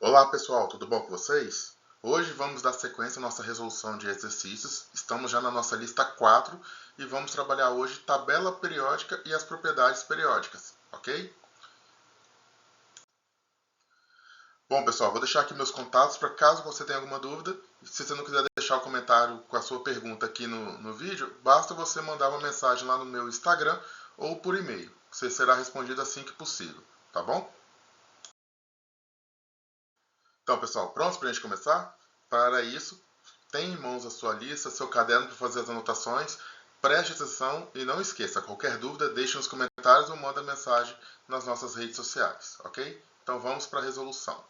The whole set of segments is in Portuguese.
Olá pessoal, tudo bom com vocês? Hoje vamos dar sequência à nossa resolução de exercícios. Estamos já na nossa lista 4 e vamos trabalhar hoje tabela periódica e as propriedades periódicas, ok? Bom pessoal, vou deixar aqui meus contatos para caso você tenha alguma dúvida. Se você não quiser deixar o comentário com a sua pergunta aqui no vídeo, basta você mandar uma mensagem lá no meu Instagram ou por e-mail. Você será respondido assim que possível, tá bom? Então pessoal, prontos para a gente começar? Para isso, tenha em mãos a sua lista, seu caderno para fazer as anotações. Preste atenção e não esqueça, qualquer dúvida, deixe nos comentários ou manda mensagem nas nossas redes sociais, ok? Então vamos para a resolução.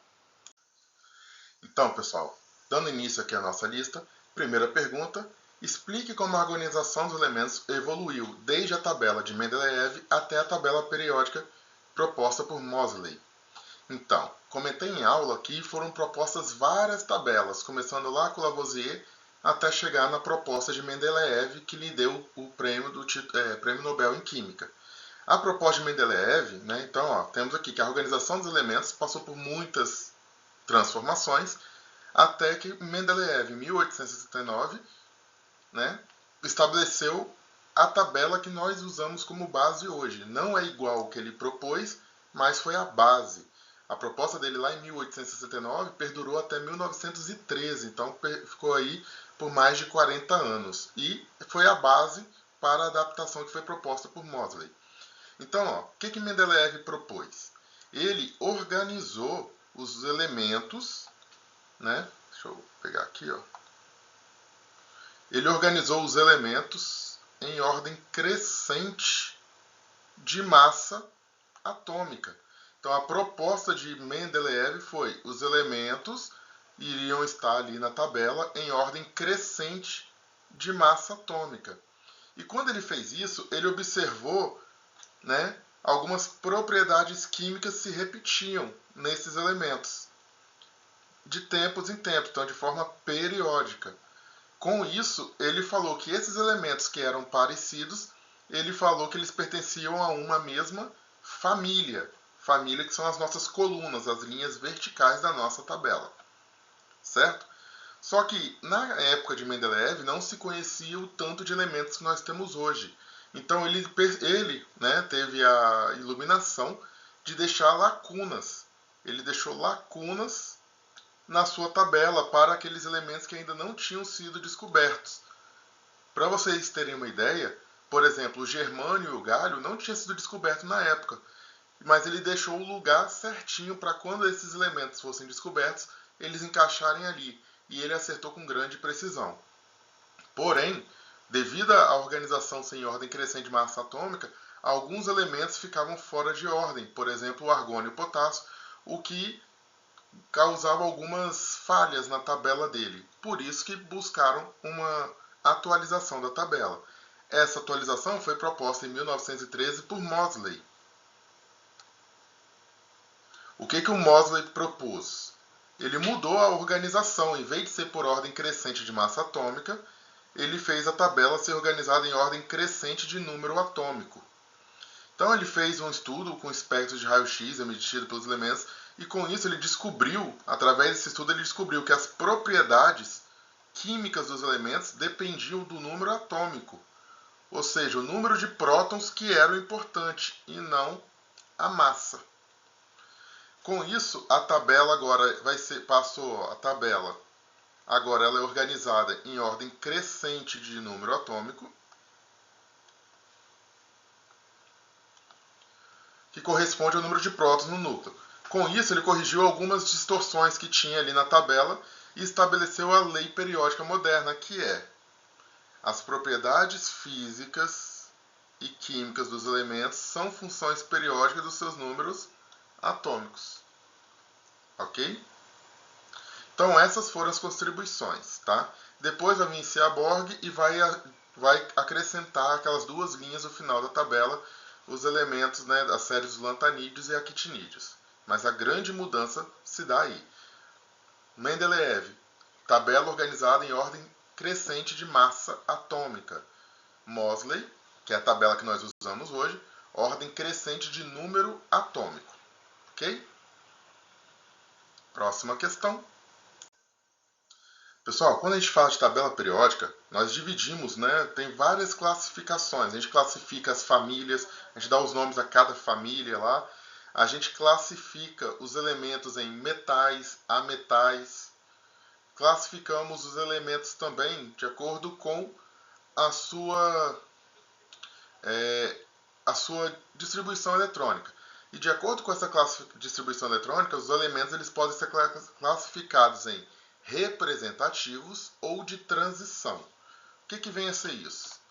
Então, pessoal, dando início aqui à nossa lista, primeira pergunta, explique como a organização dos elementos evoluiu desde a tabela de Mendeleev até a tabela periódica proposta por Moseley. Então, comentei em aula que foram propostas várias tabelas, começando lá com Lavoisier até chegar na proposta de Mendeleev, que lhe deu o prêmio, prêmio Nobel em Química. A proposta de Mendeleev, então, temos aqui que a organização dos elementos passou por muitas transformações, até que Mendeleev, em 1869, estabeleceu a tabela que nós usamos como base hoje. Não é igual ao que ele propôs, mas foi a base. A proposta dele lá em 1869 perdurou até 1913, então ficou aí por mais de 40 anos. E foi a base para a adaptação que foi proposta por Moseley. Então, o que Mendeleev propôs? Ele organizou os elementos, deixa eu pegar aqui, Ele organizou os elementos em ordem crescente de massa atômica. Então, a proposta de Mendeleev foi: os elementos iriam estar ali na tabela em ordem crescente de massa atômica. E quando ele fez isso, ele observou, algumas propriedades químicas se repetiam nesses elementos, de tempos em tempos, então de forma periódica. Com isso, ele falou que esses elementos que eram parecidos, ele falou que eles pertenciam a uma mesma família. Família que são as nossas colunas, as linhas verticais da nossa tabela. Certo? Só que na época de Mendeleev não se conhecia o tanto de elementos que nós temos hoje. Então ele teve a iluminação de deixar lacunas. Ele deixou lacunas na sua tabela para aqueles elementos que ainda não tinham sido descobertos. Para vocês terem uma ideia, por exemplo, o germânio e o galho não tinham sido descobertos na época, mas ele deixou o lugar certinho para quando esses elementos fossem descobertos, eles encaixarem ali, e ele acertou com grande precisão. Porém, devido à organização sem ordem crescente de massa atômica, alguns elementos ficavam fora de ordem, por exemplo, o argônio e o potássio, o que causava algumas falhas na tabela dele. Por isso que buscaram uma atualização da tabela. Essa atualização foi proposta em 1913 por Moseley. O que o Moseley propôs? Ele mudou a organização. Em vez de ser por ordem crescente de massa atômica, ele fez a tabela ser organizada em ordem crescente de número atômico. Então ele fez um estudo com espectros de raio-x emitido pelos elementos, e com isso ele descobriu, através desse estudo, ele descobriu que as propriedades químicas dos elementos dependiam do número atômico. Ou seja, o número de prótons que era o importante, e não a massa. Com isso, a tabela agora agora ela é organizada em ordem crescente de número atômico, que corresponde ao número de prótons no núcleo. Com isso, ele corrigiu algumas distorções que tinha ali na tabela e estabeleceu a lei periódica moderna, que é: as propriedades físicas e químicas dos elementos são funções periódicas dos seus números atômicos. Ok? Então, essas foram as contribuições. Tá? Depois vai vir Seaborg e vai acrescentar aquelas duas linhas no final da tabela, os elementos das séries dos lantanídeos e actinídeos. Mas a grande mudança se dá aí. Mendeleev, tabela organizada em ordem crescente de massa atômica. Moseley, que é a tabela que nós usamos hoje, ordem crescente de número atômico. Ok? Próxima questão. Pessoal, quando a gente fala de tabela periódica, nós dividimos, né? Tem várias classificações. A gente classifica as famílias, a gente dá os nomes a cada família lá. A gente classifica os elementos em metais, ametais. Classificamos os elementos também de acordo com a sua, a sua distribuição eletrônica. E de acordo com essa distribuição eletrônica, os elementos eles podem ser classificados em representativos ou de transição. O que vem a ser isso?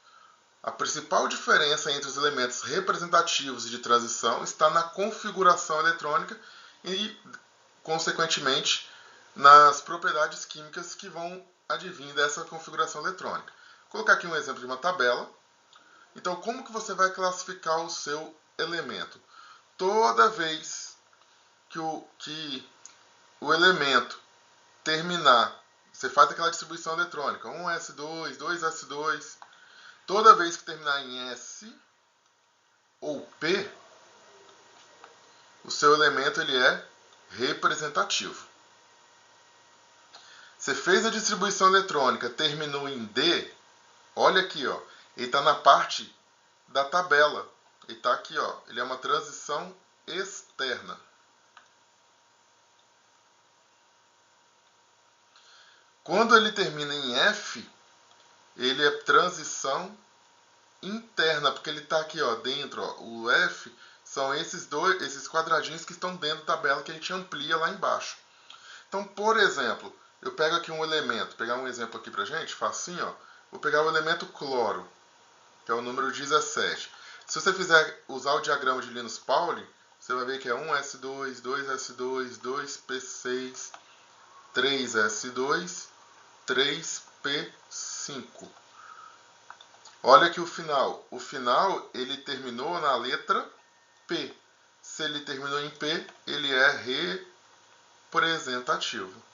A principal diferença entre os elementos representativos e de transição está na configuração eletrônica e, consequentemente, nas propriedades químicas que vão advir dessa configuração eletrônica. Vou colocar aqui um exemplo de uma tabela. Então, como que você vai classificar o seu elemento? Toda vez que o elemento terminar, você faz aquela distribuição eletrônica, 1s2, 2s2, toda vez que terminar em S ou P, o seu elemento ele é representativo. Você fez a distribuição eletrônica, terminou em D, olha aqui, ó, ele está na parte da tabela. Ele está aqui, ó, ele é uma transição externa. Quando ele termina em F, ele é transição interna, porque ele está aqui, ó, dentro. Ó, o F são esses quadradinhos que estão dentro da tabela que a gente amplia lá embaixo. Então, por exemplo, eu pego aqui um elemento, vou pegar um exemplo aqui pra gente, facinho, ó. Vou pegar o elemento cloro, que é o número 17. Se você usar o diagrama de Linus Pauling, você vai ver que é 1s2, 2s2, 2p6, 3s2, 3p5. Olha aqui o final. O final, ele terminou na letra P. Se ele terminou em P, ele é representativo.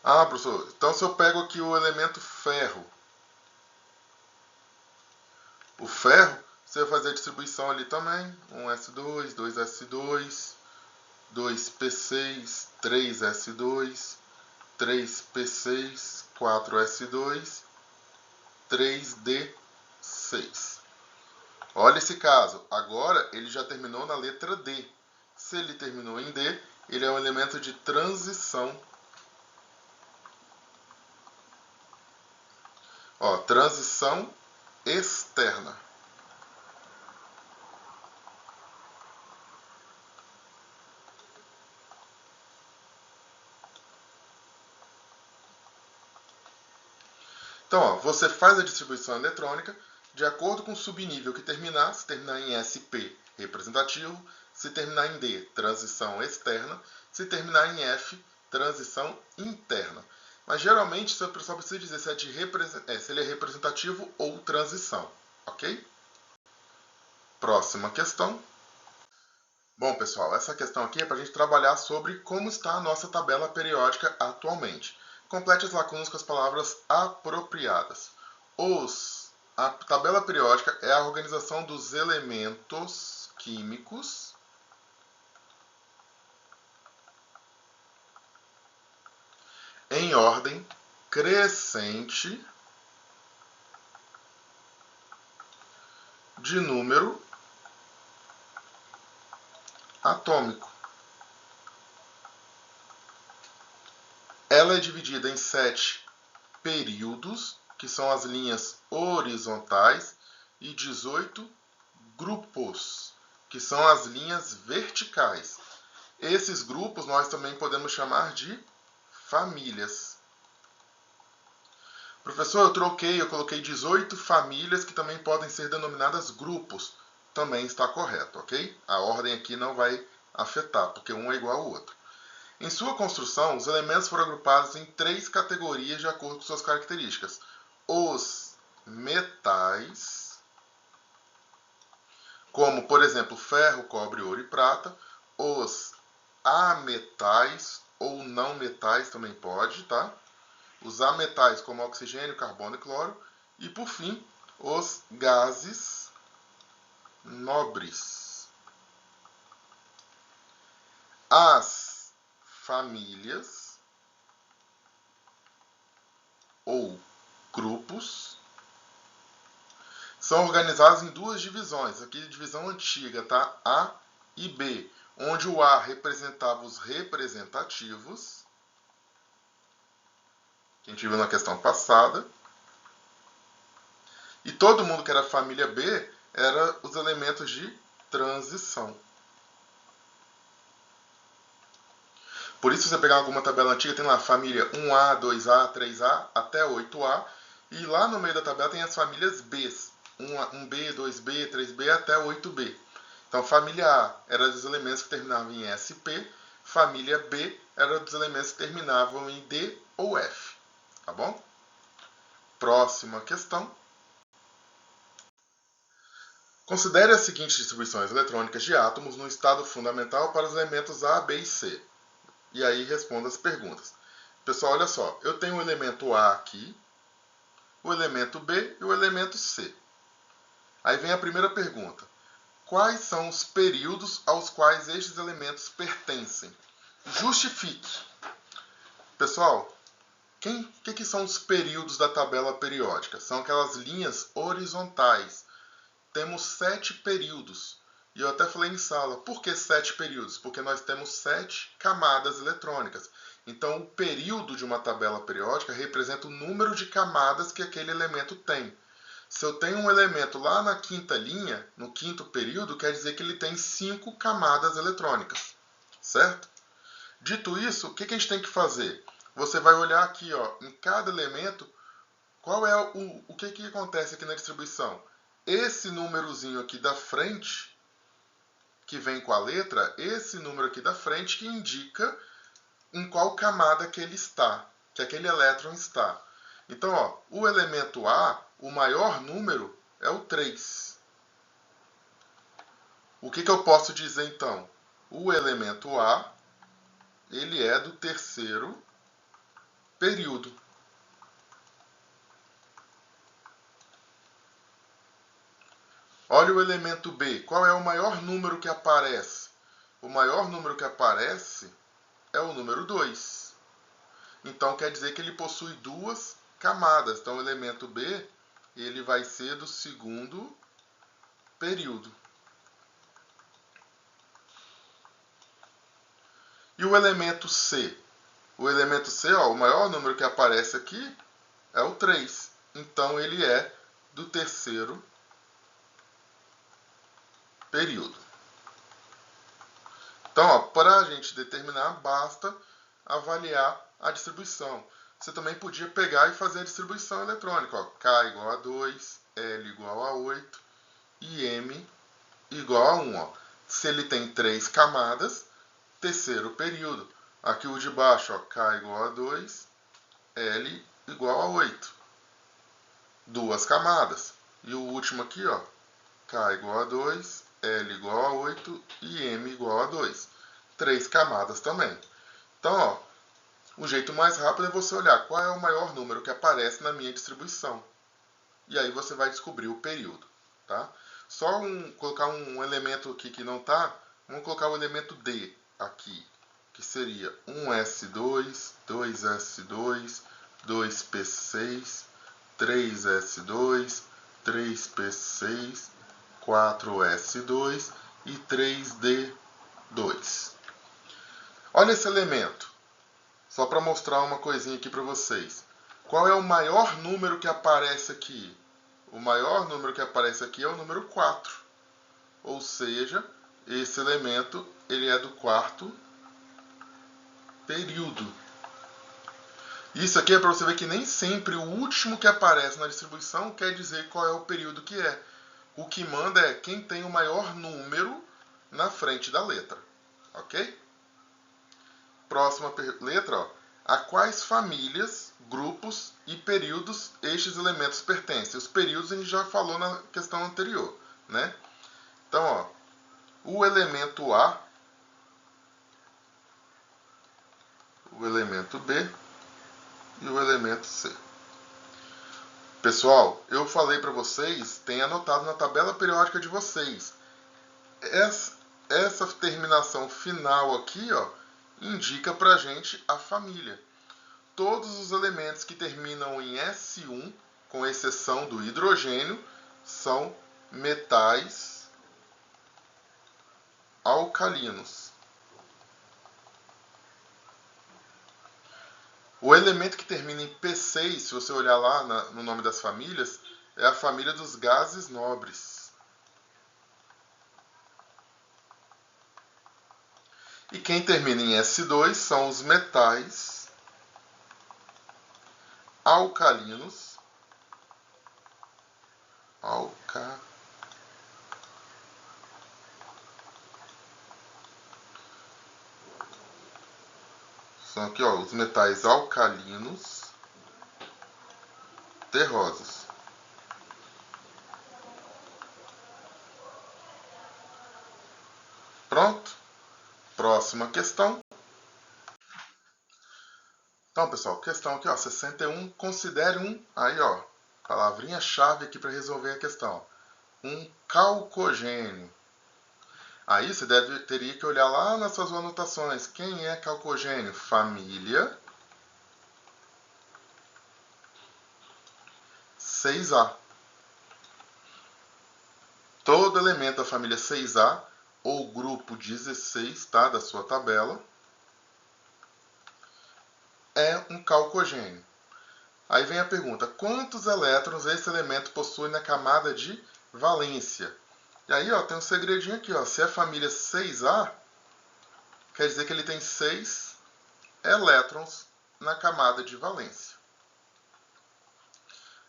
Ah, professor, então se eu pego aqui o elemento ferro, o ferro, você vai fazer a distribuição ali também, 1s2, 2s2, 2p6, 3s2, 3p6, 4s2, 3d6. Olha esse caso, agora ele já terminou na letra D. Se ele terminou em D, ele é um elemento de transição. Ó, transição externa. Então, ó, você faz a distribuição eletrônica de acordo com o subnível que terminar. Se terminar em SP, representativo. Se terminar em D, transição externa. Se terminar em F, transição interna. Mas geralmente o pessoal precisa dizer se ele é representativo ou transição. Ok? Próxima questão. Bom, pessoal, essa questão aqui é para a gente trabalhar sobre como está a nossa tabela periódica atualmente. Complete as lacunas com as palavras apropriadas. A tabela periódica é a organização dos elementos químicos em ordem crescente de número atômico. Ela é dividida em 7 períodos, que são as linhas horizontais, e 18 grupos, que são as linhas verticais. Esses grupos nós também podemos chamar de famílias. Professor, eu coloquei 18 famílias que também podem ser denominadas grupos. Também está correto, ok? A ordem aqui não vai afetar, porque um é igual ao outro. Em sua construção, os elementos foram agrupados em 3 categorias de acordo com suas características. Os metais, como, por exemplo, ferro, cobre, ouro e prata. Os ametais, ou não metais também pode, tá? Os ametais, como oxigênio, carbono e cloro. E, por fim, os gases nobres. As famílias ou grupos são organizados em duas divisões. Aqui divisão antiga, tá? A e B, onde o A representava os representativos, que a gente viu na questão passada, e todo mundo que era família B era os elementos de transição. Por isso, se você pegar alguma tabela antiga, tem lá família 1A, 2A, 3A, até 8A, e lá no meio da tabela tem as famílias Bs, 1B, 2B, 3B até 8B. Então, família A era dos elementos que terminavam em SP, família B era dos elementos que terminavam em D ou F. Tá bom? Próxima questão. Considere as seguintes distribuições eletrônicas de átomos no estado fundamental para os elementos A, B e C. E aí responda as perguntas. Pessoal, olha só. Eu tenho o elemento A aqui, o elemento B e o elemento C. Aí vem a primeira pergunta. Quais são os períodos aos quais estes elementos pertencem? Justifique. Pessoal, o que são os períodos da tabela periódica? São aquelas linhas horizontais. Temos 7 períodos. E eu até falei em sala, por que 7 períodos? Porque nós temos 7 camadas eletrônicas. Então, o período de uma tabela periódica representa o número de camadas que aquele elemento tem. Se eu tenho um elemento lá na quinta linha, no quinto período, quer dizer que ele tem 5 camadas eletrônicas. Certo? Dito isso, o que a gente tem que fazer? Você vai olhar aqui, ó, em cada elemento, qual é o que acontece aqui na distribuição. Esse númerozinho aqui da frente, que vem com a letra, esse número aqui da frente que indica em qual camada que ele está, que aquele elétron está. Então, ó, o elemento A, o maior número é o 3. O que eu posso dizer então? O elemento A, ele é do terceiro período. Olha o elemento B. Qual é o maior número que aparece? O maior número que aparece é o número 2. Então, quer dizer que ele possui 2 camadas. Então, o elemento B ele vai ser do segundo período. E o elemento C? O elemento C, ó, o maior número que aparece aqui é o 3. Então, ele é do terceiro período. Então, para a gente determinar, basta avaliar a distribuição. Você também podia pegar e fazer a distribuição eletrônica. Ó, K igual a 2, L igual a 8 e M igual a 1. Ó. Se ele tem 3 camadas, terceiro período. Aqui o de baixo, ó, K igual a 2, L igual a 8. 2 camadas. E o último aqui, ó, K igual a 2, L igual a 8 e M igual a 2. 3 camadas também. Então, ó, o jeito mais rápido é você olhar qual é o maior número que aparece na minha distribuição. E aí você vai descobrir o período. Tá? Só colocar um elemento aqui que não está, vamos colocar o elemento D aqui, que seria 1S2, 2S2, 2P6, 3S2, 3P6, 4S2 e 3D2. Olha esse elemento, só para mostrar uma coisinha aqui para vocês. Qual é o maior número que aparece aqui? O maior número que aparece aqui é o número 4. Ou seja, esse elemento ele é do quarto período. Isso aqui é para você ver que nem sempre o último que aparece na distribuição quer dizer qual é o período que é. O que manda é quem tem o maior número na frente da letra. Ok? Próxima letra, ó. A quais famílias, grupos e períodos estes elementos pertencem? Os períodos a gente já falou na questão anterior, né? Então, ó, o elemento A, o elemento B e o elemento C. Pessoal, eu falei para vocês, tem anotado na tabela periódica de vocês, essa terminação final aqui, ó, indica pra gente a família. Todos os elementos que terminam em S1, com exceção do hidrogênio, são metais alcalinos. O elemento que termina em P6, se você olhar lá no nome das famílias, é a família dos gases nobres. E quem termina em S2 são os metais alcalinos. São aqui, ó, os metais alcalinos terrosos. Pronto? Próxima questão. Então, pessoal, questão aqui, ó, 61. Considere aí, ó, palavrinha-chave aqui para resolver a questão. Um calcogênio. Aí você teria que olhar lá nas suas anotações. Quem é calcogênio? Família 6A. Todo elemento da família 6A, ou grupo 16, tá, da sua tabela, é um calcogênio. Aí vem a pergunta, quantos elétrons esse elemento possui na camada de valência? E aí, ó, tem um segredinho aqui, ó. Se é família 6A, quer dizer que ele tem 6 elétrons na camada de valência.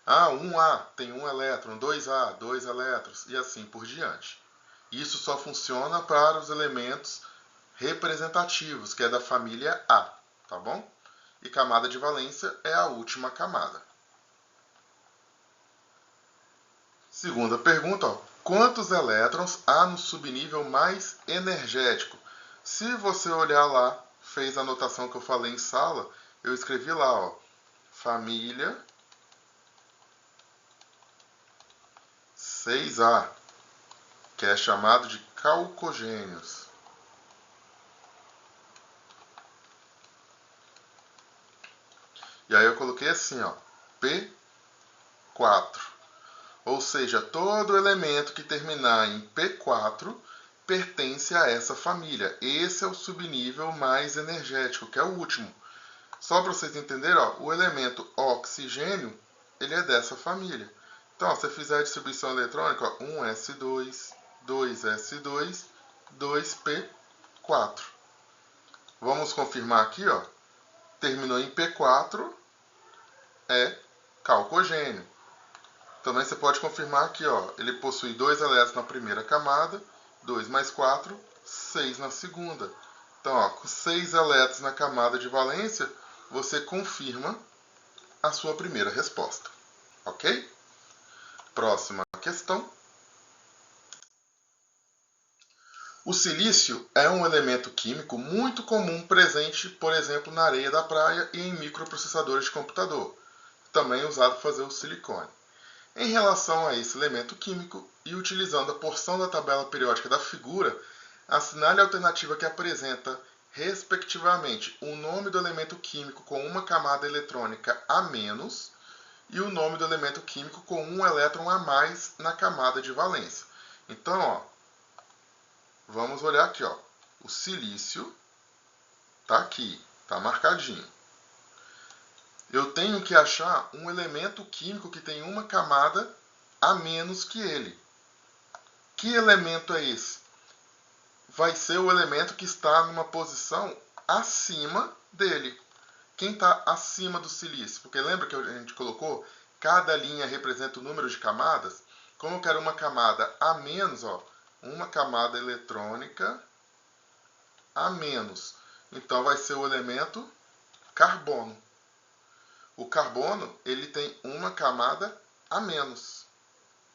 Ah, 1A tem 1 elétron, 2A, 2 elétrons, e assim por diante. Isso só funciona para os elementos representativos, que é da família A, tá bom? E camada de valência é a última camada. Segunda pergunta, ó. Quantos elétrons há no subnível mais energético? Se você olhar lá, fez a anotação que eu falei em sala, eu escrevi lá, ó, família 6A, que é chamado de calcogênios. E aí eu coloquei assim, ó, P4. Ou seja, todo elemento que terminar em P4 pertence a essa família. Esse é o subnível mais energético, que é o último. Só para vocês entenderem, ó, o elemento oxigênio, ele é dessa família. Então, ó, se você fizer a distribuição eletrônica, ó, 1s2, 2s2, 2p4. Vamos confirmar aqui, ó. Terminou em P4, é calcogênio. Também você pode confirmar aqui, ó, ele possui 2 elétrons na primeira camada, 2 mais 4, 6 na segunda. Então, ó, com 6 elétrons na camada de valência, você confirma a sua primeira resposta. Ok? Próxima questão. O silício é um elemento químico muito comum presente, por exemplo, na areia da praia e em microprocessadores de computador, também usado para fazer o silicone. Em relação a esse elemento químico, e utilizando a porção da tabela periódica da figura, assinale a alternativa que apresenta, respectivamente, o nome do elemento químico com uma camada eletrônica a menos e o nome do elemento químico com um elétron a mais na camada de valência. Então, ó, vamos olhar aqui, ó. O silício está aqui, está marcadinho. Eu tenho que achar um elemento químico que tem uma camada a menos que ele. Que elemento é esse? Vai ser o elemento que está numa posição acima dele. Quem está acima do silício? Porque lembra que a gente colocou? Cada linha representa o número de camadas. Como eu quero uma camada a menos, ó, uma camada eletrônica a menos. Então vai ser o elemento carbono. O carbono, ele tem uma camada a menos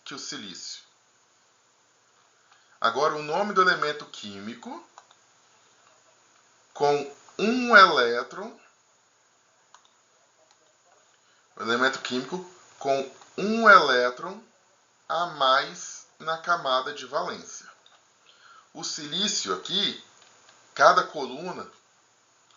que o silício. Agora, o nome do elemento químico com um elétron, o elemento químico com um elétron a mais na camada de valência. O silício aqui, cada coluna,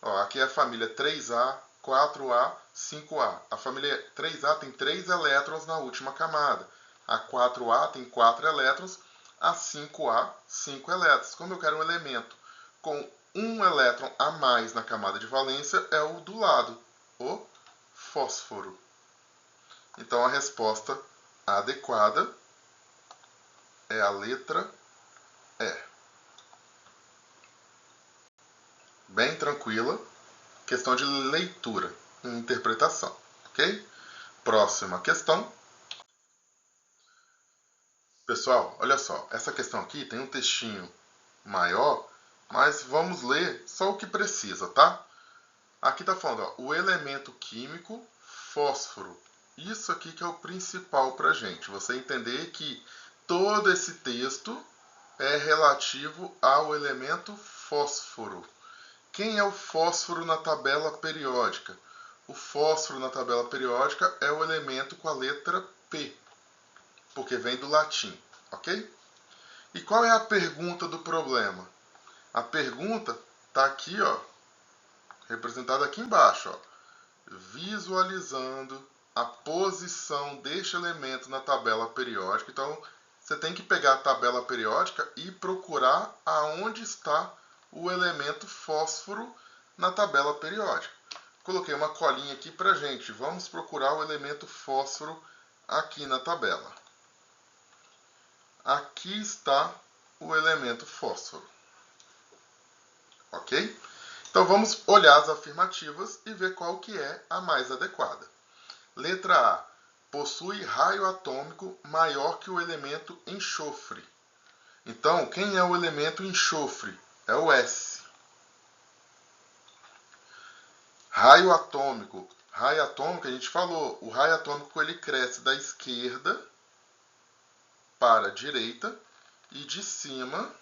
ó, aqui é a família 3A, 4A, 5A. A família 3A tem 3 elétrons na última camada. A 4A tem 4 elétrons. A 5A, 5 elétrons. Como eu quero um elemento com um elétron a mais na camada de valência, é o do lado, o fósforo. Então, a resposta adequada é a letra E. Bem tranquila. Questão de leitura e interpretação, ok? Próxima questão. Pessoal, olha só. Essa questão aqui tem um textinho maior, mas vamos ler só o que precisa, tá? Aqui está falando, ó, o elemento químico fósforo. Isso aqui que é o principal para a gente. Você entender que todo esse texto é relativo ao elemento fósforo. Quem é o fósforo na tabela periódica? O fósforo na tabela periódica é o elemento com a letra P, porque vem do latim, ok? E qual é a pergunta do problema? A pergunta está aqui, ó, representada aqui embaixo, ó, visualizando a posição deste elemento na tabela periódica. Então, você tem que pegar a tabela periódica e procurar aonde está o elemento fósforo na tabela periódica. Coloquei uma colinha aqui pra gente. Vamos procurar o elemento fósforo aqui na tabela. Aqui está o elemento fósforo. Ok? Então vamos olhar as afirmativas e ver qual que é a mais adequada. Letra A. Possui raio atômico maior que o elemento enxofre. Então, quem é o elemento enxofre? É o S. Raio atômico. Raio atômico, a gente falou, o raio atômico ele cresce da esquerda para a direita e de cima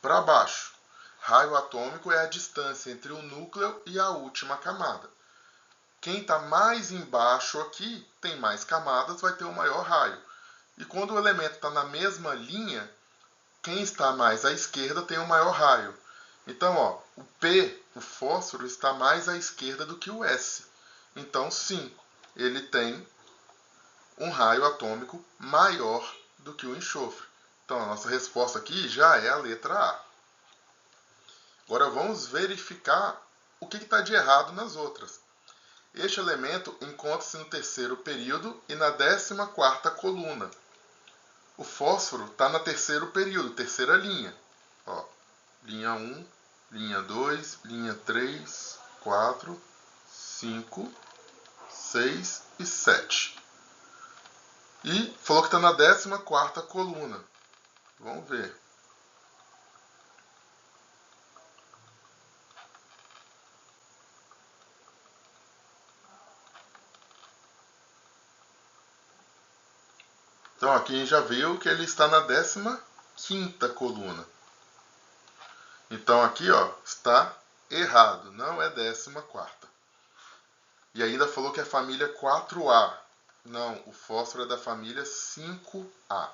para baixo. Raio atômico é a distância entre o núcleo e a última camada. Quem está mais embaixo aqui, tem mais camadas, vai ter um maior raio. E quando o elemento está na mesma linha, quem está mais à esquerda tem um maior raio. Então, ó, o P, o fósforo, está mais à esquerda do que o S. Então, sim, ele tem um raio atômico maior do que o enxofre. Então, a nossa resposta aqui já é a letra A. Agora, vamos verificar o que está de errado nas outras. Este elemento encontra-se no terceiro período e na 14ª coluna. O fósforo está no terceiro período, terceira linha. Ó, linha 1, linha 2, linha 3, 4, 5, 6 e 7. E falou que está na 14ª coluna. Vamos ver. Então aqui a gente já viu que ele está na 15ª coluna. Então aqui, ó, está errado, não é 14ª. E ainda falou que é família 4A. Não, o fósforo é da família 5A.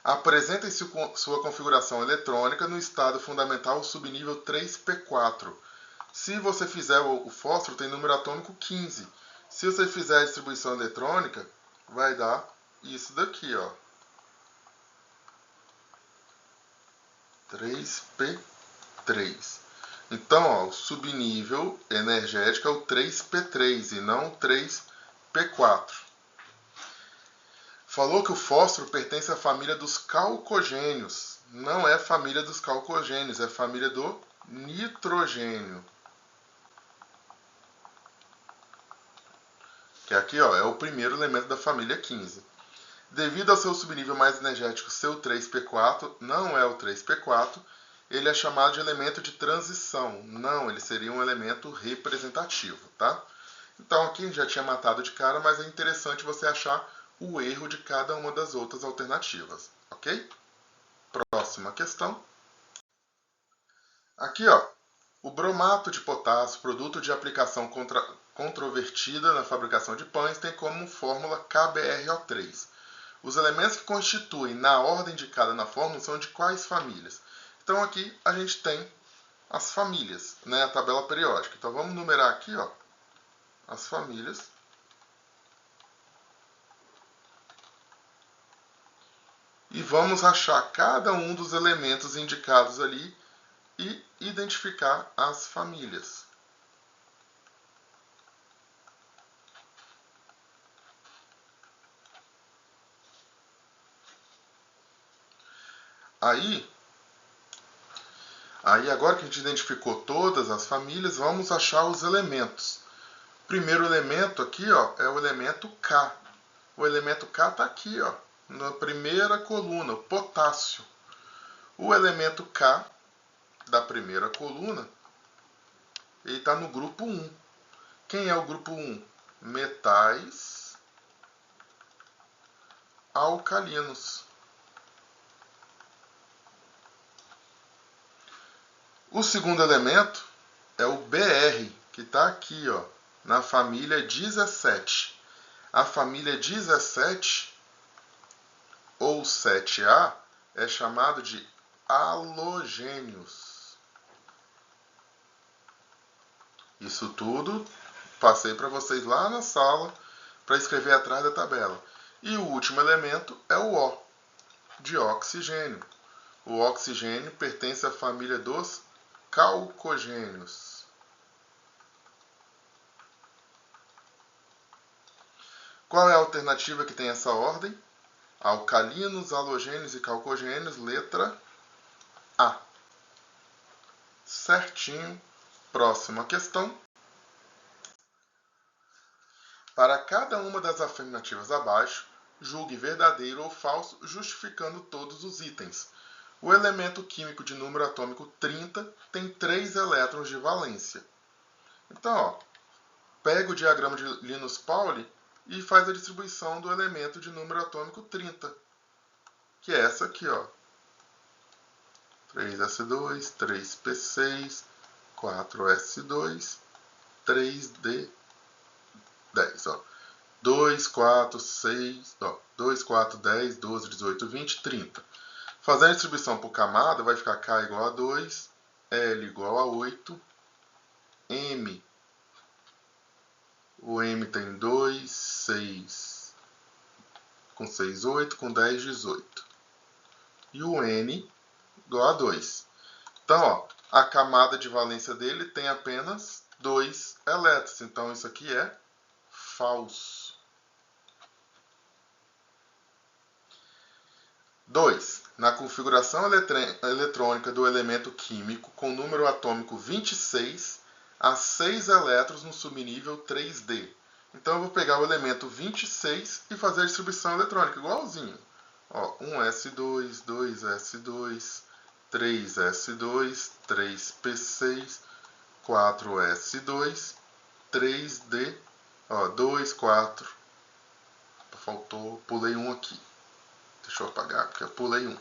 Apresenta em sua configuração eletrônica no estado fundamental subnível 3p4. Se você fizer o fósforo, tem número atômico 15. Se você fizer a distribuição eletrônica, vai dar isso daqui, ó. 3p3. Então, ó, o subnível energético é o 3p3 e não o 3p4. Falou que o fósforo pertence à família dos calcogênios. Não é família dos calcogênios, é família do nitrogênio. Que aqui, ó, é o primeiro elemento da família 15. Devido ao seu subnível mais energético ser o 3p4, não é o 3p4, ele é chamado de elemento de transição. Não, ele seria um elemento representativo, tá? Então aqui a gente já tinha matado de cara, mas é interessante você achar o erro de cada uma das outras alternativas, ok? Próxima questão. Aqui, ó, o bromato de potássio, produto de aplicação controvertida na fabricação de pães, tem como fórmula KBrO3. Os elementos que constituem na ordem indicada na fórmula são de quais famílias? Então aqui a gente tem as famílias, né? A tabela periódica. Então vamos numerar aqui, ó, as famílias. E vamos achar cada um dos elementos indicados ali e identificar as famílias. Aí agora que a gente identificou todas as famílias, vamos achar os elementos. O primeiro elemento aqui, ó, é o elemento K. O elemento K está aqui, ó, na primeira coluna, o potássio. O elemento K da primeira coluna, ele está no grupo 1. Quem é o grupo 1? Metais alcalinos. O segundo elemento é o BR, que está aqui, ó, na família 17. A família 17, ou 7A, é chamado de halogênios. Isso tudo passei para vocês lá na sala para escrever atrás da tabela. E o último elemento é o O, de oxigênio. O oxigênio pertence à família dos calcogênios. Qual é a alternativa que tem essa ordem? Alcalinos, halogênios e calcogênios, letra A. Certinho. Próxima questão. Para cada uma das afirmativas abaixo, julgue verdadeiro ou falso, justificando todos os itens. O elemento químico de número atômico 30 tem 3 elétrons de valência. Então, ó, pega o diagrama de Linus Pauling e faz a distribuição do elemento de número atômico 30, que é essa aqui, ó. 3s2, 3p6, 4s2, 3d10, ó. 2, 4, 6, ó. 2, 4, 10, 12, 18, 20, 30. Fazendo a distribuição por camada, vai ficar K igual a 2, L igual a 8, M. O M tem 2, 6, com 6, 8, com 10, 18. E o N igual a 2. Então, ó, a camada de valência dele tem apenas 2 elétrons. Então, isso aqui é falso. 2. Na configuração eletrônica do elemento químico com número atômico 26, há 6 elétrons no subnível 3D. Então eu vou pegar o elemento 26 e fazer a distribuição eletrônica, igualzinho. Ó, 1s2, 2s2, 3s2, 3p6, 4s2, 3d, ó, 2, 4. Faltou, pulei um aqui. Deixa eu apagar, porque eu pulei um.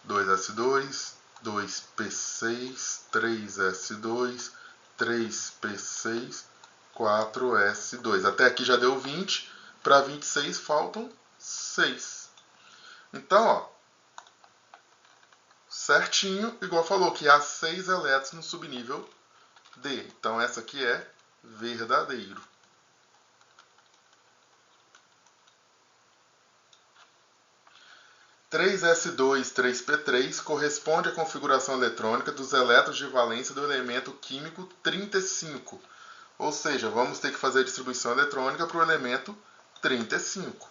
2s2, 2p6, 3s2, 3p6, 4s2. Até aqui já deu 20. Para 26 faltam 6. Então, ó, certinho, igual falou que há 6 elétrons no subnível D. Então, essa aqui é verdadeiro. (3s2, 3p3) corresponde à configuração eletrônica dos elétrons de valência do elemento químico 35. Ou seja, vamos ter que fazer a distribuição eletrônica para o elemento 35.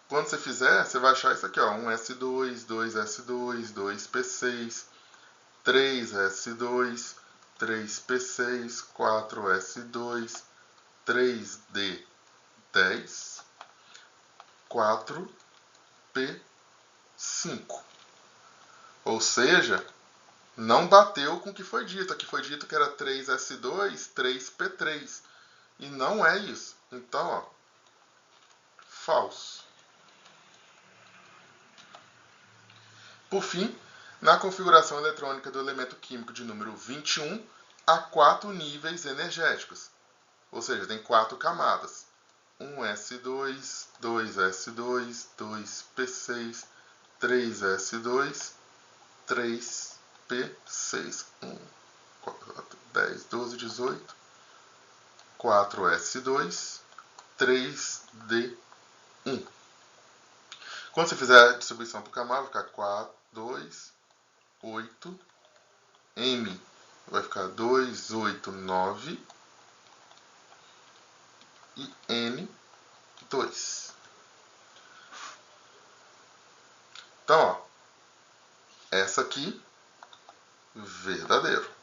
Quando você fizer, você vai achar isso aqui, ó, 1s2, 2s2, 2p6, 3s2, 3p6, 4s2, 3d10, 4p5. Ou seja, não bateu com o que foi dito. Aqui foi dito que era 3s2, 3p3. E não é isso. Então, ó, falso. Por fim, na configuração eletrônica do elemento químico de número 21, há 4 níveis energéticos. Ou seja, tem 4 camadas. 1s2, 2s2, 2p6, 3s2, 3p6. 1, 4, 10, 12, 18, 4s2, 3d1. Quando você fizer a distribuição por camada, vai ficar 4, 2, 8, M vai ficar 2, 8, 9 e N, 2. Então, ó, essa aqui, verdadeiro.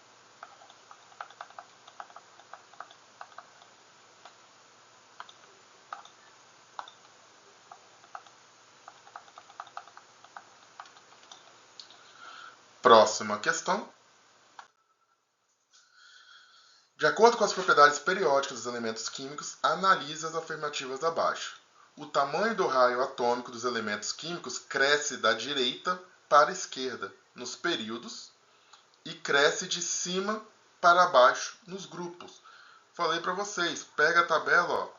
Próxima questão. De acordo com as propriedades periódicas dos elementos químicos, analise as afirmativas abaixo. O tamanho do raio atômico dos elementos químicos cresce da direita para a esquerda nos períodos e cresce de cima para baixo nos grupos. Falei para vocês, pega a tabela, ó,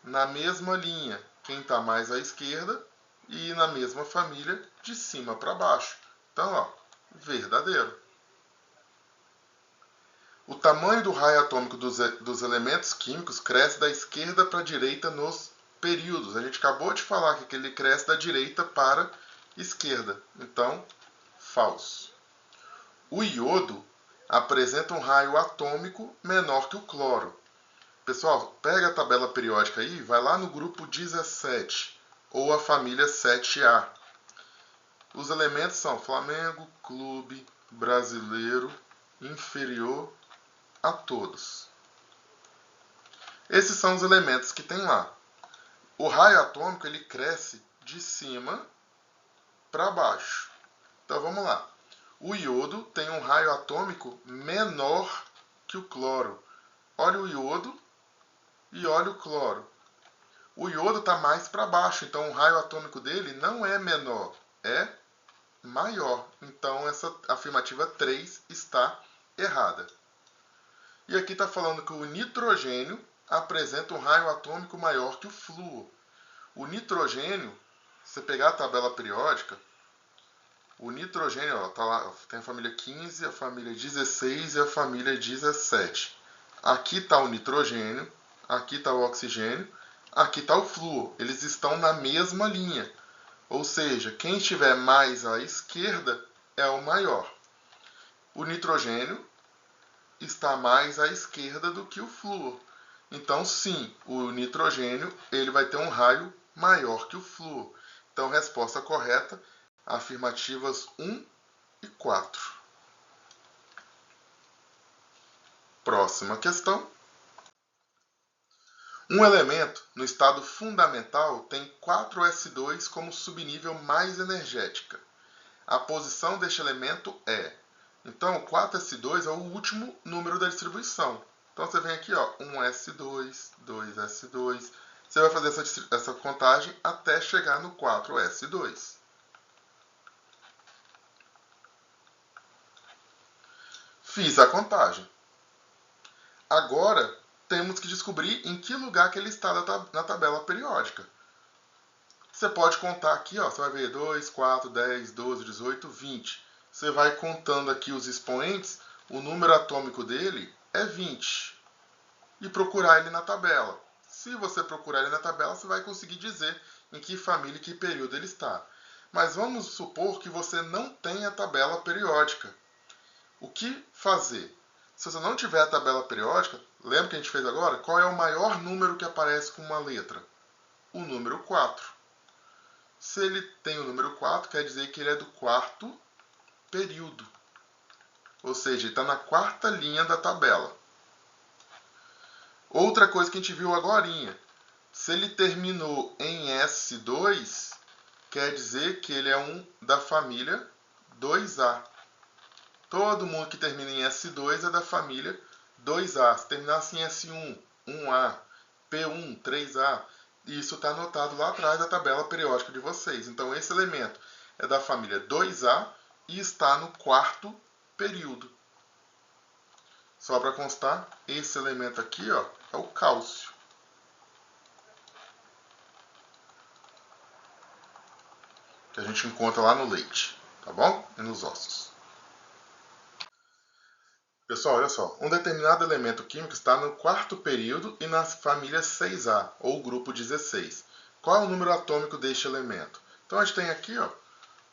na mesma linha, quem está mais à esquerda, e na mesma família, de cima para baixo. Então, ó, verdadeiro. O tamanho do raio atômico dos elementos químicos cresce da esquerda para a direita nos períodos. A gente acabou de falar que ele cresce da direita para a esquerda. Então, falso. O iodo apresenta um raio atômico menor que o cloro. Pessoal, pega a tabela periódica aí, vai lá no grupo 17, ou a família 7A. Os elementos são Flamengo, Clube, Brasileiro, Inferior a todos. Esses são os elementos que tem lá. O raio atômico ele cresce de cima para baixo. Então vamos lá. O iodo tem um raio atômico menor que o cloro. Olha o iodo e olha o cloro. O iodo está mais para baixo, então o raio atômico dele não é menor, é maior. Então essa afirmativa 3 está errada. E aqui está falando que o nitrogênio apresenta um raio atômico maior que o flúor. O nitrogênio, se você pegar a tabela periódica, o nitrogênio, ó, tá lá, tem a família 15, a família 16 e a família 17. Aqui está o nitrogênio, aqui está o oxigênio, aqui está o flúor. Eles estão na mesma linha. Ou seja, quem estiver mais à esquerda é o maior. O nitrogênio está mais à esquerda do que o flúor. Então, sim, o nitrogênio ele vai ter um raio maior que o flúor. Então, resposta correta, afirmativas 1 e 4. Próxima questão. Um elemento no estado fundamental tem 4s2 como subnível mais energética. A posição deste elemento é... Então, 4s2 é o último número da distribuição. Então, você vem aqui, ó, 1s2, 2s2. Você vai fazer essa contagem até chegar no 4s2. Fiz a contagem. Agora, temos que descobrir em que lugar que ele está na tabela periódica. Você pode contar aqui, ó, você vai ver 2, 4, 10, 12, 18, 20. Você vai contando aqui os expoentes, o número atômico dele é 20. E procurar ele na tabela. Se você procurar ele na tabela, você vai conseguir dizer em que família e que período ele está. Mas vamos supor que você não tenha tabela periódica. O que fazer? Se você não tiver a tabela periódica, lembra que a gente fez agora? Qual é o maior número que aparece com uma letra? O número 4. Se ele tem o número 4, quer dizer que ele é do quarto período. Ou seja, ele está na quarta linha da tabela. Outra coisa que a gente viu agorinha. Se ele terminou em S2, quer dizer que ele é um da família 2A. Todo mundo que termina em S2 é da família 2A. Se terminasse em S1, 1A, P1, 3A, isso está anotado lá atrás da tabela periódica de vocês. Então, esse elemento é da família 2A e está no quarto período. Só para constar, esse elemento aqui, ó, é o cálcio. que a gente encontra lá no leite, tá bom? E nos ossos. Pessoal, olha só, um determinado elemento químico está no quarto período e na família 6A, ou grupo 16. Qual é o número atômico deste elemento? Então a gente tem aqui, ó,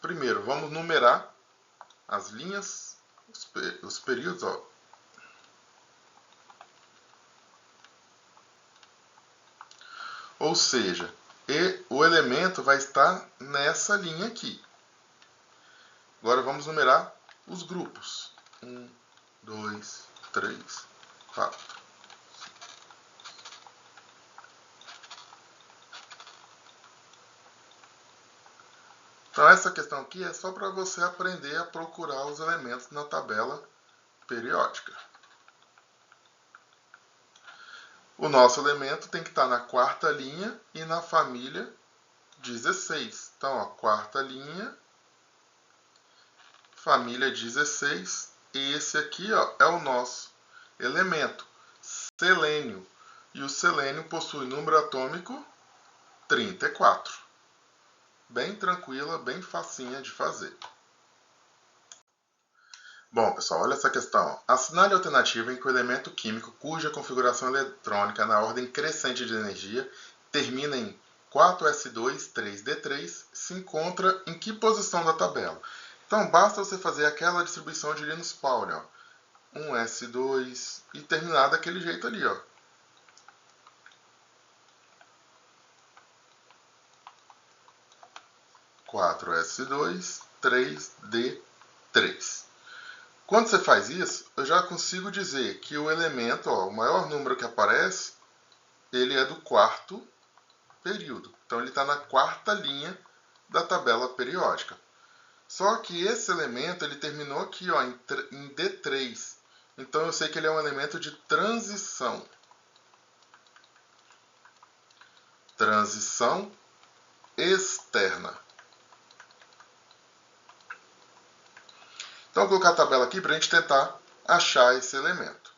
primeiro, vamos numerar as linhas, os períodos, ó. Ou seja, o elemento vai estar nessa linha aqui. Agora vamos numerar os grupos. 1, 2, 3, 4. Então essa questão aqui é só para você aprender a procurar os elementos na tabela periódica. O nosso elemento tem que estar na quarta linha e na família 16. Então, ó, quarta linha, família 16. Esse aqui, ó, é o nosso elemento, selênio. E o selênio possui número atômico 34. Bem tranquila, bem facinha de fazer. Bom, pessoal, olha essa questão. Assinale a alternativa em que o elemento químico cuja configuração eletrônica na ordem crescente de energia termina em 4s2, 3d3 se encontra em que posição da tabela? Então, basta você fazer aquela distribuição de Linus Pauling, ó. 1s2 e terminar daquele jeito ali, ó. Quatro S2, 3D3. Quando você faz isso, eu já consigo dizer que o elemento, ó, o maior número que aparece, ele é do quarto período. Então, ele está na quarta linha da tabela periódica. Só que esse elemento, ele terminou aqui, ó, em D3. Então, eu sei que ele é um elemento de transição. Transição externa. Então, eu vou colocar a tabela aqui para a gente tentar achar esse elemento.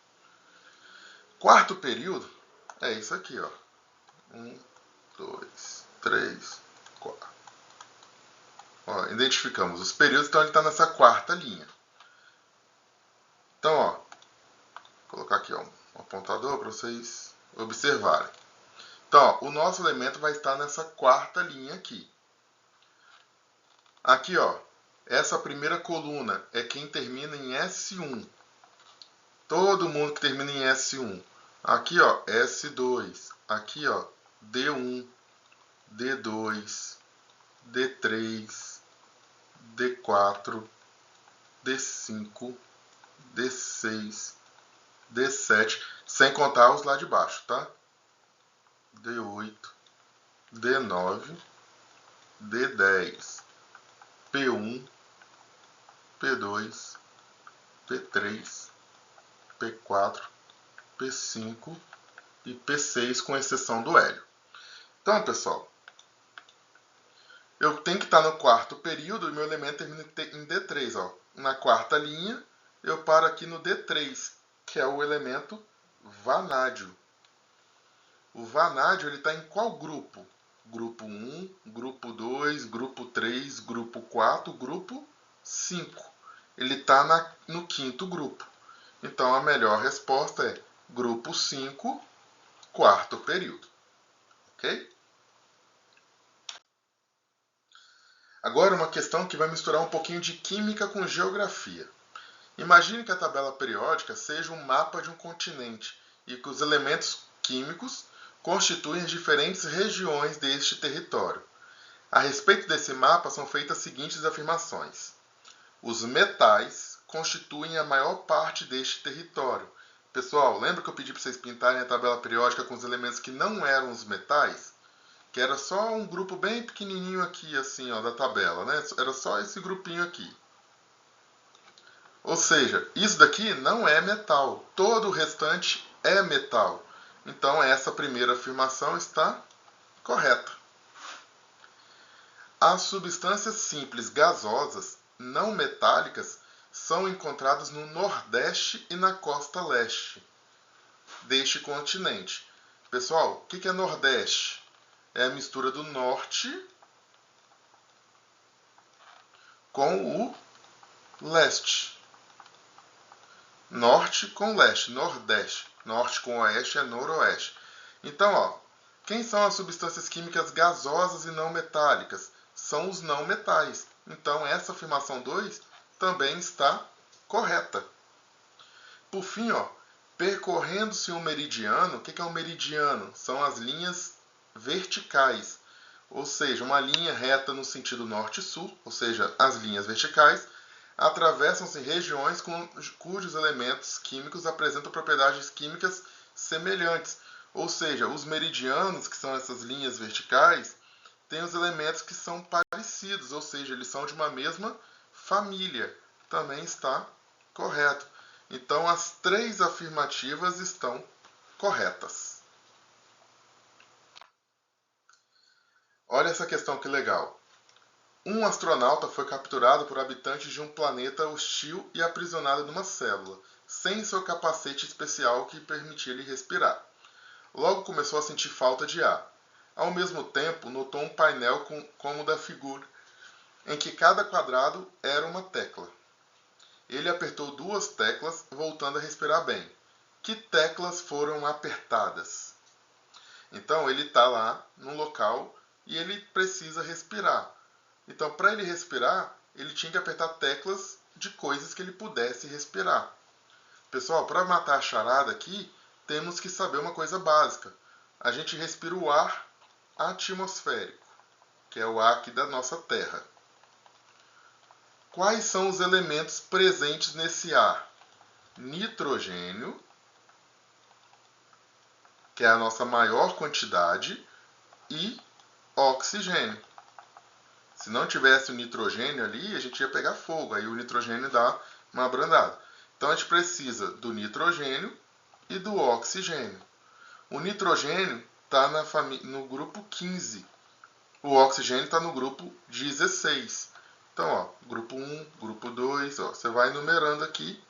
Quarto período é isso aqui, ó. 1, 2, 3, 4. Ó, identificamos os períodos, então ele está nessa quarta linha. Então, ó, vou colocar aqui, ó, um apontador para vocês observarem. Então, ó, o nosso elemento vai estar nessa quarta linha aqui. Aqui, ó, essa primeira coluna é quem termina em S1. Todo mundo que termina em S1. Aqui, ó, S2. Aqui, ó, D1, D2, D3, D4, D5, D6, D7, sem contar os lá de baixo, tá? D8, D9, D10, P1, P2, P3, P4, P5 e P6, com exceção do hélio. Então, pessoal, eu tenho que estar no quarto período e meu elemento termina em D3. Ó. Na quarta linha, eu paro aqui no D3, que é o elemento vanádio. O vanádio está em qual grupo? Grupo 1, grupo 2, grupo 3, grupo 4, grupo 5. Ele está no quinto grupo. Então, a melhor resposta é grupo 5, quarto período. Ok? Agora, uma questão que vai misturar um pouquinho de química com geografia. Imagine que a tabela periódica seja um mapa de um continente e que os elementos químicos constituem as diferentes regiões deste território. A respeito desse mapa são feitas as seguintes afirmações. Os metais constituem a maior parte deste território. Pessoal, lembra que eu pedi para vocês pintarem a tabela periódica com os elementos que não eram os metais? Que era só um grupo bem pequenininho aqui, assim, ó, da tabela, né? Era só esse grupinho aqui. Ou seja, isso daqui não é metal. Todo o restante é metal. Então, essa primeira afirmação está correta. As substâncias simples gasosas não metálicas são encontradas no Nordeste e na costa leste deste continente. Pessoal, o que é Nordeste? É a mistura do norte com o leste. Norte com leste, nordeste. Norte com oeste é noroeste. Então, ó, quem são as substâncias químicas gasosas e não metálicas? São os não metais. Então, essa afirmação 2 também está correta. Por fim, ó, percorrendo-se um meridiano, o que é um meridiano? São as linhas verticais, ou seja, uma linha reta no sentido norte-sul, ou seja, as linhas verticais, atravessam-se regiões cujos elementos químicos apresentam propriedades químicas semelhantes. Ou seja, os meridianos, que são essas linhas verticais, têm os elementos que são parecidos, ou seja, eles são de uma mesma família. Também está correto. Então, as 3 afirmativas estão corretas. Olha essa questão que legal. Um astronauta foi capturado por habitantes de um planeta hostil e aprisionado numa célula, sem seu capacete especial que permitia-lhe respirar. Logo começou a sentir falta de ar. Ao mesmo tempo, notou um painel como da figura, em que cada quadrado era uma tecla. Ele apertou 2 teclas, voltando a respirar bem. Que teclas foram apertadas? Então, ele está lá no local e ele precisa respirar. Então, para ele respirar, ele tinha que apertar teclas de coisas que ele pudesse respirar. Pessoal, para matar a charada aqui, temos que saber uma coisa básica. A gente respira o ar atmosférico, que é o ar aqui da nossa Terra. Quais são os elementos presentes nesse ar? Nitrogênio, que é a nossa maior quantidade, e oxigênio. Se não tivesse o nitrogênio ali, a gente ia pegar fogo, aí o nitrogênio dá uma abrandada. Então a gente precisa do nitrogênio e do oxigênio. O nitrogênio está no grupo 15. O oxigênio está no grupo 16. Então, ó, grupo 1, grupo 2, ó, você vai numerando aqui.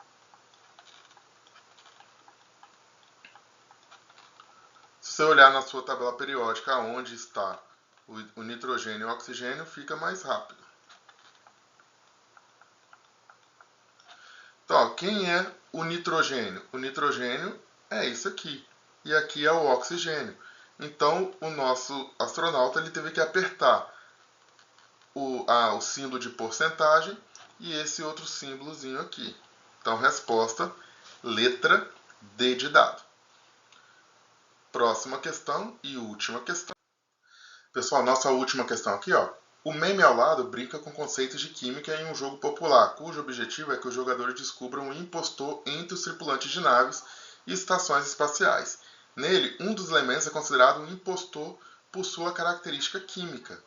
Se você olhar na sua tabela periódica onde está o nitrogênio e o oxigênio, fica mais rápido. Então, ó, quem é o nitrogênio? O nitrogênio é isso aqui. E aqui é o oxigênio. Então, o nosso astronauta ele teve que apertar o símbolo de porcentagem e esse outro símbolozinho aqui. Então, resposta, letra D de dado. Próxima questão e última questão. Pessoal, nossa última questão aqui, ó. O meme ao lado brinca com conceitos de química em um jogo popular, cujo objetivo é que os jogadores descubram um impostor entre os tripulantes de naves e estações espaciais. Nele, um dos elementos é considerado um impostor por sua característica química.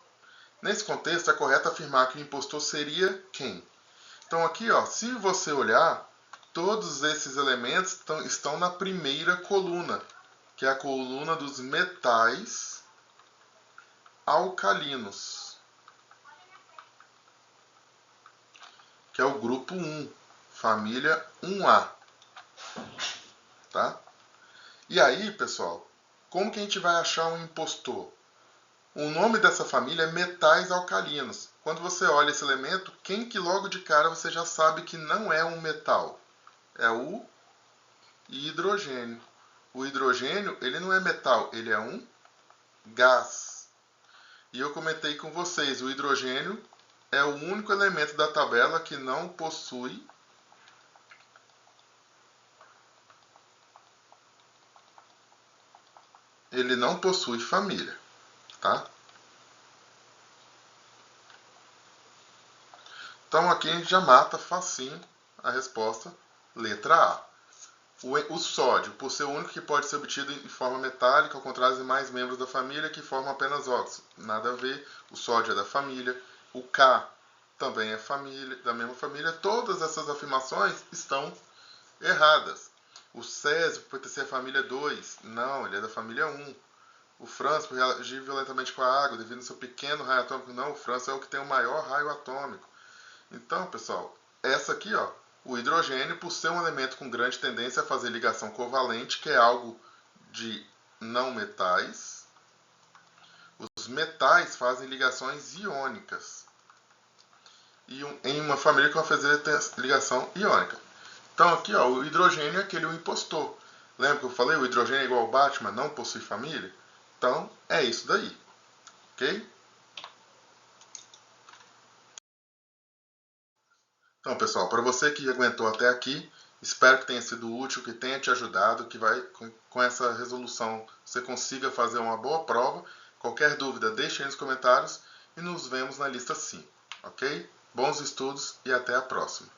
Nesse contexto, é correto afirmar que o impostor seria quem? Então aqui, ó, se você olhar, todos esses elementos estão na primeira coluna, que é a coluna dos metais alcalinos, que é o grupo 1, família 1A. Tá? E aí, pessoal, como que a gente vai achar um impostor? O nome dessa família é metais alcalinos. Quando você olha esse elemento, quem que logo de cara você já sabe que não é um metal? É o hidrogênio. O hidrogênio, ele não é metal, ele é um gás. E eu comentei com vocês, o hidrogênio é o único elemento da tabela que não possui família, tá? Então aqui a gente já mata facinho a resposta, letra A. O sódio, por ser o único que pode ser obtido em forma metálica, ao contrário dos demais membros da família que formam apenas óxido. Nada a ver, o sódio é da família. O K também é da mesma família. Todas essas afirmações estão erradas. O Césio, por pertencer à família 2, não, ele é da família 1. O França, por reagir violentamente com a água, devido ao seu pequeno raio atômico, não, o França é o que tem o maior raio atômico. Então, pessoal, essa aqui, ó, o hidrogênio, por ser um elemento com grande tendência a fazer ligação covalente, que é algo de não metais, os metais fazem ligações iônicas. e em uma família que uma família tem ligação iônica. Então aqui, ó, o hidrogênio é aquele o impostor. Lembra que eu falei? O hidrogênio é igual ao Batman, não possui família? Então é isso daí. Ok? Então, pessoal, para você que aguentou até aqui, espero que tenha sido útil, que tenha te ajudado, que vai com essa resolução você consiga fazer uma boa prova. Qualquer dúvida, deixe aí nos comentários e nos vemos na lista 5, ok? Bons estudos e até a próxima.